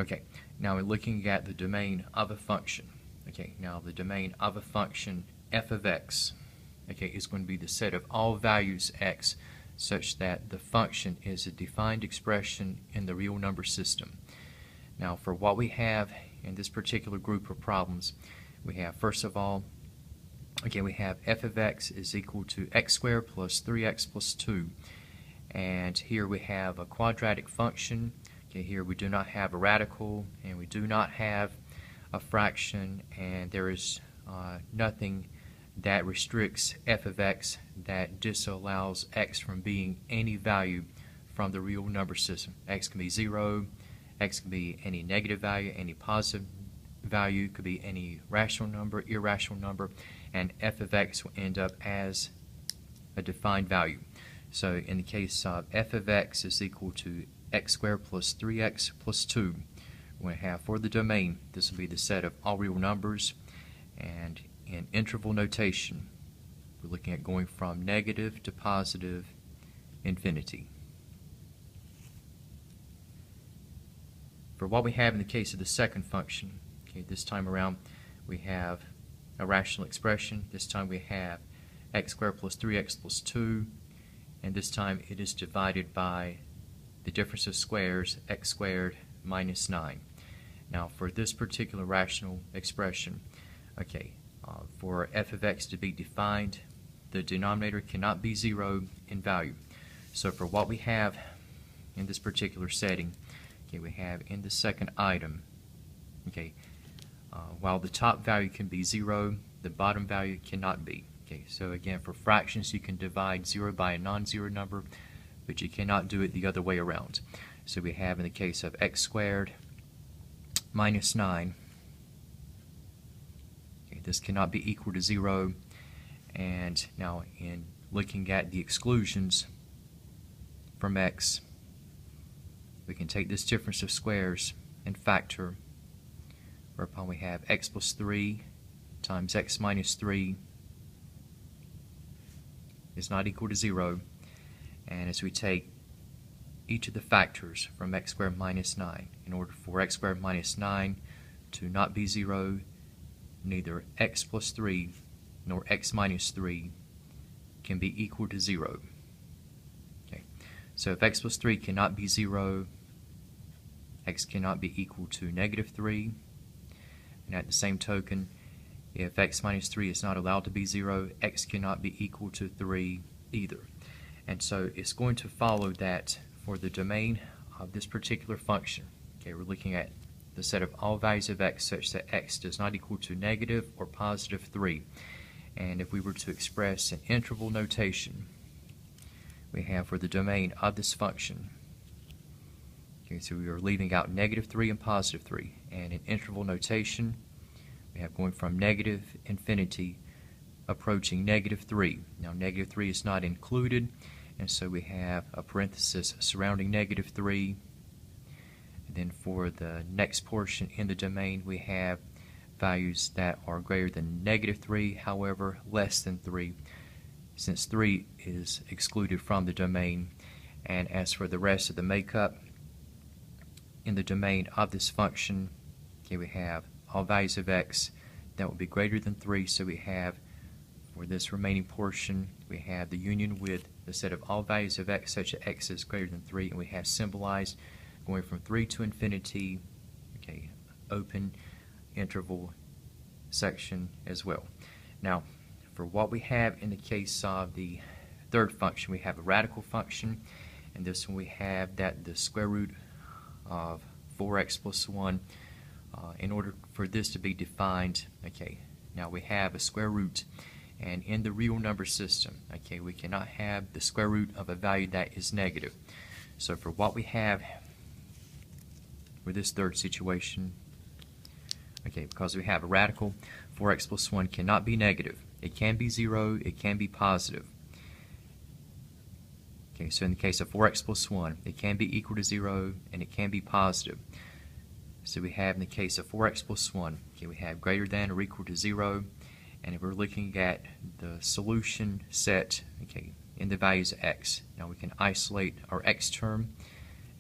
Okay, now we're looking at the domain of a function. Okay, now the domain of a function f of x, okay, is going to be the set of all values x such that the function is a defined expression in the real number system. Now for what we have in this particular group of problems, we have first of all, again, we have f of x is equal to x squared plus 3x plus 2. And here we have a quadratic function. Okay, here we do not have a radical, and we do not have a fraction, and there is nothing that restricts f of x that disallows x from being any value from the real number system. X can be 0, x can be any negative value, any positive value, could be any rational number, irrational number, and f of x will end up as a defined value. So in the case of f of x is equal to x squared plus 3x plus 2, we're going to have for the domain, this will be the set of all real numbers, and in interval notation, we're looking at going from negative to positive infinity. For what we have in the case of the second function, okay, this time around we have a rational expression. This time we have x squared plus 3x plus 2, and this time it is divided by the difference of squares, x squared minus 9. Now for this particular rational expression, okay, for f of x to be defined, the denominator cannot be 0 in value. So for what we have in this particular setting, okay, we have in the second item, okay, while the top value can be 0, the bottom value cannot be. Okay, so again, for fractions you can divide 0 by a non-zero number, but you cannot do it the other way around. So we have in the case of x squared minus 9, okay, this cannot be equal to 0, and now in looking at the exclusions from x, we can take this difference of squares and factor, whereupon we have x plus 3 times x minus 3 is not equal to 0. And as we take each of the factors from x squared minus 9, in order for x squared minus 9 to not be 0, neither x plus 3 nor x minus 3 can be equal to 0. Okay. So if x plus 3 cannot be 0, x cannot be equal to negative 3. And at the same token, if x minus 3 is not allowed to be 0, x cannot be equal to 3 either. And so it's going to follow that for the domain of this particular function, okay, we're looking at the set of all values of x such that x does not equal to negative or positive 3. And if we were to express an interval notation, we have for the domain of this function, okay, so we are leaving out negative 3 and positive 3. And in interval notation, we have going from negative infinity approaching negative 3. Now negative 3 is not included, and so we have a parenthesis surrounding negative 3. And then for the next portion in the domain, we have values that are greater than negative 3, however less than 3, since 3 is excluded from the domain. And as for the rest of the makeup, in the domain of this function, okay, we have all values of x that will be greater than 3, so we have for this remaining portion, we have the union with the set of all values of x such that x is greater than 3, and we have symbolized going from 3 to infinity, okay, open interval section as well. Now, for what we have in the case of the third function, we have a radical function, and this one we have that the square root of 4x plus 1, in order for this to be defined, okay, now we have a square root, and in the real number system, okay, we cannot have the square root of a value that is negative. So for what we have with this third situation, okay, because we have a radical, 4x plus 1 cannot be negative. It can be 0, it can be positive. Okay, so in the case of 4x plus 1, it can be equal to 0, and it can be positive. So we have in the case of 4x plus 1, okay, we have greater than or equal to 0, and if we're looking at the solution set, okay, in the values of x, now we can isolate our x term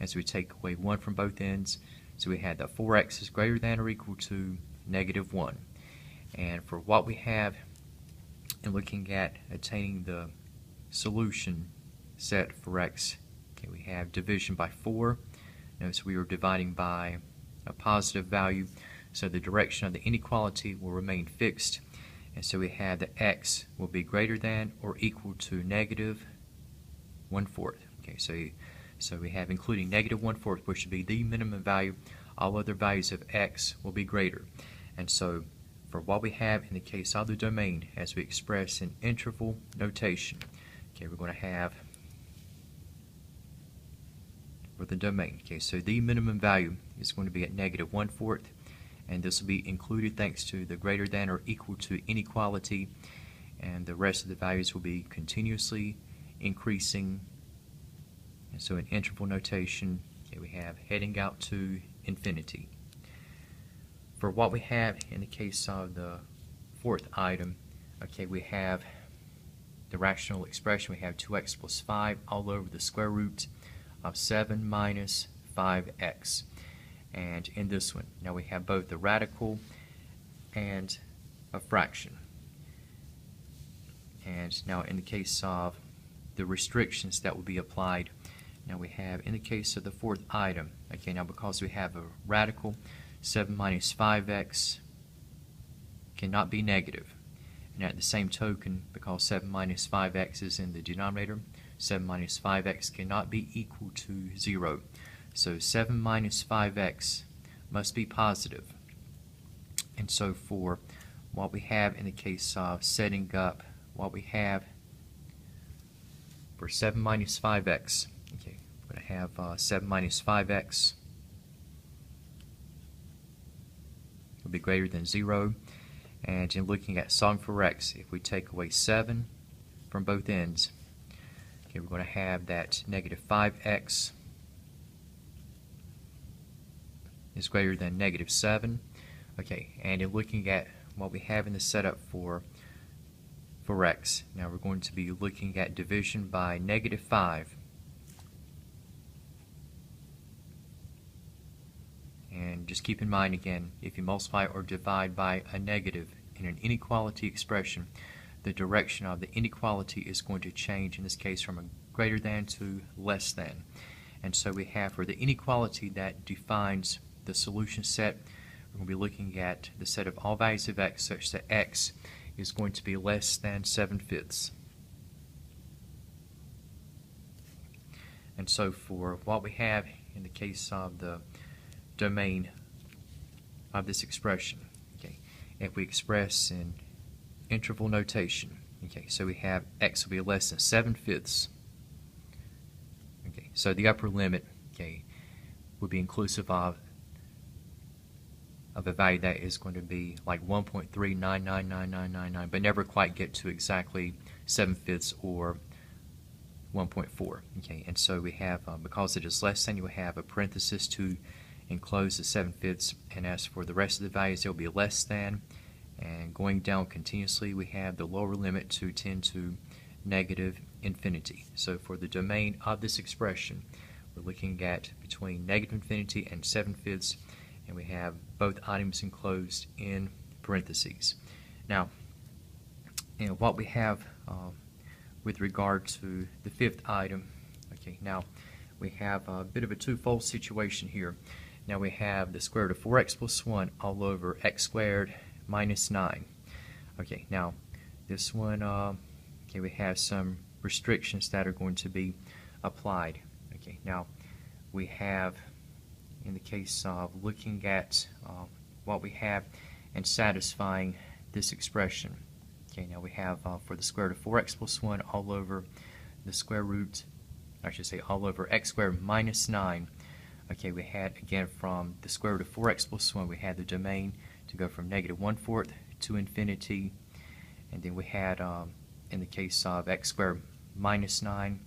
as we take away 1 from both ends. So we had that 4x is greater than or equal to -1. And for what we have in looking at attaining the solution set for x, okay, we have division by 4. Notice we were dividing by a positive value, so the direction of the inequality will remain fixed. And so we have that x will be greater than or equal to -1/4. Okay, so we have including -1/4, which should be the minimum value. All other values of x will be greater. And so for what we have in the case of the domain, as we express in interval notation, okay, we're going to have for the domain, okay, so the minimum value is going to be at -1/4, and this will be included thanks to the greater than or equal to inequality, and the rest of the values will be continuously increasing. And so in interval notation, okay, we have heading out to infinity. For what we have in the case of the fourth item, okay, we have the rational expression. We have 2x plus 5 all over the square root of 7 minus 5x. And in this one, now we have both a radical and a fraction. And now in the case of the restrictions that will be applied, now we have in the case of the fourth item, okay, now because we have a radical, 7 minus 5x cannot be negative. And at the same token, because 7 minus 5x is in the denominator, 7 minus 5x cannot be equal to 0. So 7 minus 5x must be positive. And so for what we have in the case of setting up what we have for 7 minus 5x, okay, we're going to have 7 minus 5x will be greater than 0. And in looking at solving for x, if we take away 7 from both ends, okay, we're going to have that -5x is greater than -7. Okay, and in looking at what we have in the setup for x, now we're going to be looking at division by -5. And just keep in mind again, if you multiply or divide by a negative in an inequality expression, the direction of the inequality is going to change, in this case from a greater than to less than. And so we have for the inequality that defines the solution set, we're going to be looking at the set of all values of x such that x is going to be less than 7/5. And so for what we have in the case of the domain of this expression, okay, if we express in interval notation, okay, so we have x will be less than 7/5. Okay, so the upper limit, okay, would be inclusive of a value that is going to be like 1.3999999, but never quite get to exactly 7/5 or 1.4. Okay, and so we have, because it is less than, you will have a parenthesis to enclose the 7/5, and as for the rest of the values, they will be less than, and going down continuously, we have the lower limit to tend to -infinity. So for the domain of this expression, we're looking at between -infinity and 7/5, and we have both items enclosed in parentheses. Now, what we have with regard to the fifth item, okay, now we have a bit of a twofold situation here. Now we have the square root of 4x plus 1 all over x squared minus 9. Okay, now this one, okay, we have some restrictions that are going to be applied. Okay, now we have, in the case of looking at what we have and satisfying this expression, okay, now we have for the square root of 4x plus 1 all over the square root, I should say all over x squared minus 9. Okay, we had, again, from the square root of 4x plus 1, we had the domain to go from -1/4 to infinity. And then we had, in the case of x squared minus 9,